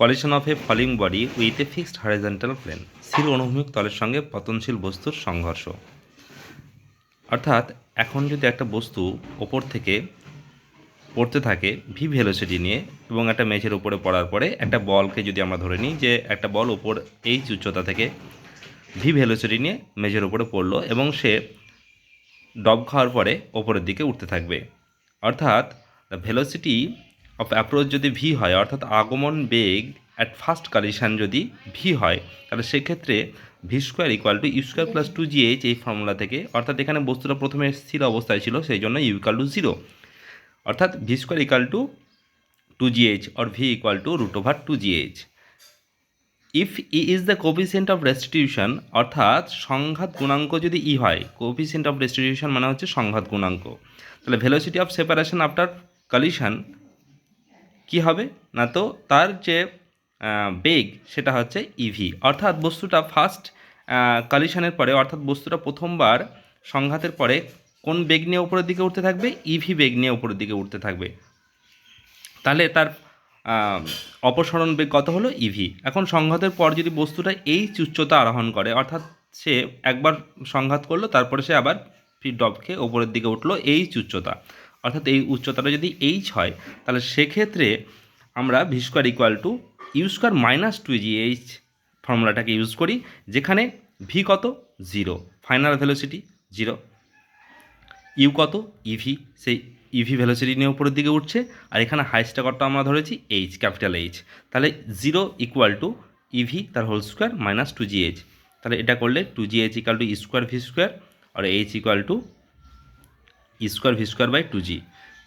Collision of a falling body with a fixed horizontal plane, স্থির অনুভূমিক তলের সঙ্গে পতনশীল বস্তুর সংঘর্ষ। অর্থাৎ এখন যদি একটা বস্তু ওপর থেকে পড়তে থাকে ভি ভেলোসিটি নিয়ে এবং একটা মেঝের উপরে পড়ার পরে একটা বলকে যদি আমরা ধরে নিই যে একটা বল ওপর এইচ উচ্চতা থেকে ভি ভেলোসিটি নিয়ে মেঝের উপরে পড়লো এবং সে ডব খাওয়ার পরে ওপরের দিকে উঠতে থাকবে। অর্থাৎ দ্য ভেলোসিটি অফ অ্যাপ্রোচ যদি ভি হয়, অর্থাৎ আগমন বেগ অ্যাট ফার্স্ট কলিশন যদি ভি হয়, তাহলে সেক্ষেত্রে V square equal to U square plus 2gh এই ফর্মুলা থেকে, অর্থাৎ এখানে বস্তুটা প্রথমে স্থির অবস্থায় ছিল সেই জন্য ইউ ইকুয়াল টু 0, অর্থাৎ V square equal two 2gh or v equal to root over 2gh. If e is the coefficient of restitution, অর্থাৎ সংঘাত গুণাঙ্ক যদি ই হয়, coefficient of restitution মানে হচ্ছে সংঘাত গুণাঙ্ক, তাহলে velocity of separation after collision কি হবে না, তো তার যে বেগ সেটা হচ্ছে ইভি। অর্থাৎ বস্তুটা ফার্স্ট কলিশনের পরে, অর্থাৎ বস্তুটা প্রথমবার সংঘাতের পরে কোন বেগ নিয়ে উপরের দিকে উঠতে থাকবে, ইভি বেগ নিয়ে উপরের দিকে উঠতে থাকবে। তাহলে তার অপসরণ বেগ কত হলো, ইভি। এখন সংঘাতের পর যদি বস্তুটা এইচ উচ্চতা আরোহণ করে, অর্থাৎ সে একবার সংঘাত করলো তারপরে সে আবার ডব খেয়ে ওপরের দিকে উঠলো এইচ উচ্চতা, অর্থাৎ এই উচ্চতাটা যদি এইচ হয় তাহলে সেক্ষেত্রে আমরা V square equal to U square minus 2gh ফর্মুলাটাকে ইউজ করি, যেখানে ভি কত 0, ফাইনাল ভেলোসিটি 0, ইউ কত ইভি, সেই ইভি ভেলোসিটি নিয়ে উপরের দিকে উঠছে, আর এখানে হাইস্টটা কত আমরা ধরেছি এইচ, ক্যাপিটাল এইচ, তাহলে 0 ইকুয়াল টু ইভি তার হোল স্কোয়ার মাইনাস 2gh, তাহলে এটা করলে 2gh equal to E square V square আর H equal to E square V square by 2g।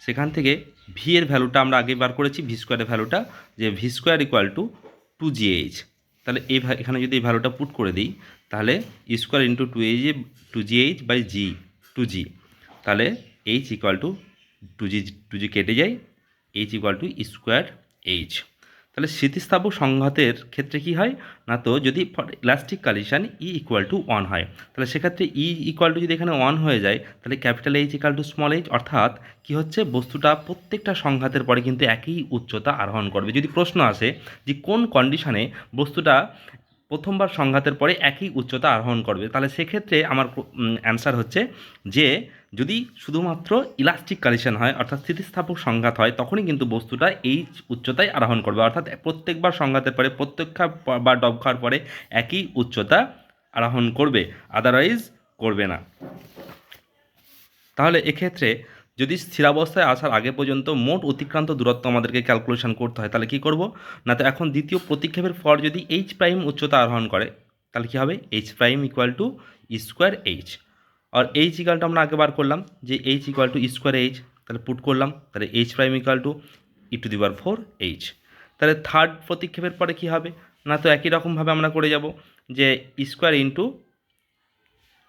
সেখান থেকে ভি এর ভ্যালুটা আমরা আগে বার করেছি, ভি স্কোয়ারের ভ্যালুটা যে V square equal two 2gh, তাহলে এখানে যদি এই ভ্যালুটা পুট করে দিই তাহলে ই square into 2gh by 2g, তাহলে এইচ ইকুয়াল টু 2g কেটে যায়, H equal to E square H. তাহলে স্থিতিস্থাপক সংঘাতের ক্ষেত্রে কি হয় না, তো যদি elastic collision E equal to 1 হয়, তাহলে সেক্ষেত্রে ই ইকুয়াল টু যদি এখানে 1 হয়ে যায় তাহলে capital H equal two small H, অর্থাৎ কি হচ্ছে বস্তুটা প্রত্যেকটা সংঘাতের পরে কিন্তু একই উচ্চতা আরোহণ করবে। যদি প্রশ্ন আসে যে কোন কন্ডিশনে বস্তুটা প্রথমবার সংঘাতের পরে একই উচ্চতা আরোহণ করবে, তাহলে সেক্ষেত্রে আমার অ্যান্সার হচ্ছে যে যদি শুধুমাত্র ইলাস্টিক কলিশন হয়, অর্থাৎ স্থিতিস্থাপক সংঘাত হয়, তখনই কিন্তু বস্তুটা এই উচ্চতায় আরোহণ করবে, অর্থাৎ প্রত্যেকবার সংঘাতের পরে বা ডব খাওয়ার পরে একই উচ্চতা আরোহণ করবে, আদারওয়াইজ করবে না। তাহলে এক্ষেত্রে যদি স্থিরাবস্থায় আসার আগে পর্যন্ত মোট অতিক্রান্ত দূরত্ব আমাদেরকে ক্যালকুলেশন করতে হয়, তাহলে কী করব না, তো এখন দ্বিতীয় প্রতিক্ষেপের পর যদি এইচ প্রাইম উচ্চতা আরোহণ করে তাহলে কী হবে, H prime equal to E square H, আর এইচ ইকুয়ালটা আমরা আগে বার করলাম যে H equal to E square H, তাহলে পুট করলাম, তাহলে H prime equal to E to the power 4 H. তাহলে থার্ড প্রতিক্ষেপের পরে কী হবে না, তো একই রকমভাবে আমরা করে যাব যে E square into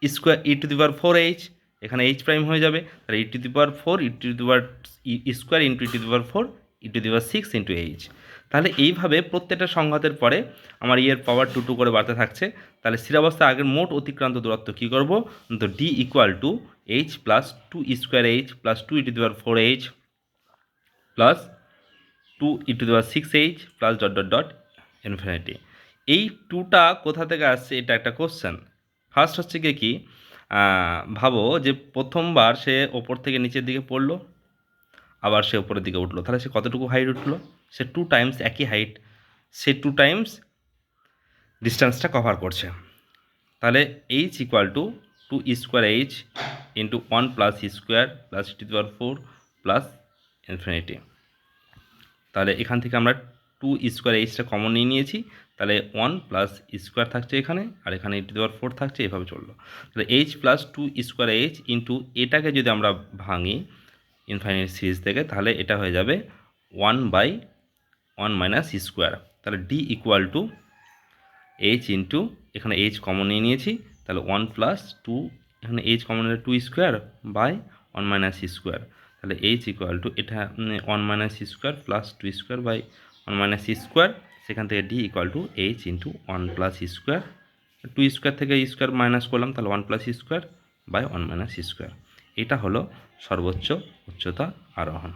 square E to the power 4 H, এখানে এইচ প্রাইম হয়ে যাবে, তাহলে E to the power 4 E to the power square into E to the power 4 E to the power 6 into H. তাহলে এইভাবে প্রত্যেকটা সংঘাতের পরে আমার ইয়ের পাওয়ার 2 করে বাড়তে থাকছে। তাহলে স্থিরাবস্থায় আগের মোট অতিক্রান্ত দূরত্ব কী করব, তো D equal to H plus 2 square H plus 2 E to the power 4 H plus 2 E to the power 6 H plus dot dot dot infinity. এই 2টা কোথা থেকে আসছে এটা একটা কোশ্চেন। ফার্স্ট হচ্ছে গিয়ে কি, ভাবো যে প্রথমবার সে ওপর থেকে নিচের দিকে পড়লো, আবার সে ওপরের দিকে উঠলো, তাহলে সে কতটুকু হাইট উঠলো, সে 2 টাইমস একই হাইট, সে 2 টাইমস ডিস্টেন্সটা কভার করছে। তাহলে H equal two 2 square H into 1 plus square plus T two the power 4 plus infinity. তাহলে এখান থেকে আমরা 2 স্কোয়ার এইচটা কমন নিয়ে নিয়েছি, তাহলে 1 প্লাস স্কোয়ার থাকছে এখানে, আর এখানে ই টু দি পাওয়ার 4 থাকছে, এভাবে চললো। তাহলে H plus 2 square H into এটাকে যদি আমরা ভাঙি ইনফাইনাইট সিরিজ থেকে, তাহলে এটা হয়ে যাবে 1 বাই 1 মাইনাস স্কোয়ার। তাহলে D equal to H into এখানে এইচ কমন নিয়ে নিয়েছি, তাহলে 1 প্লাস 2 এখানে এইচ কমন নিলে 2 স্কোয়ার বাই 1 মাইনাস স্কোয়ার, তাহলে এইচ ইকুয়াল টু এটা 1 minus square plus 2 square by 1 minus square, সেখান থেকে D equal to H into 1 plus square, 2 square থেকে স্কোয়ার মাইনাস করলাম, তাহলে 1 plus square by 1 minus square. এটা হলো সর্বোচ্চ উচ্চতা আরোহণ।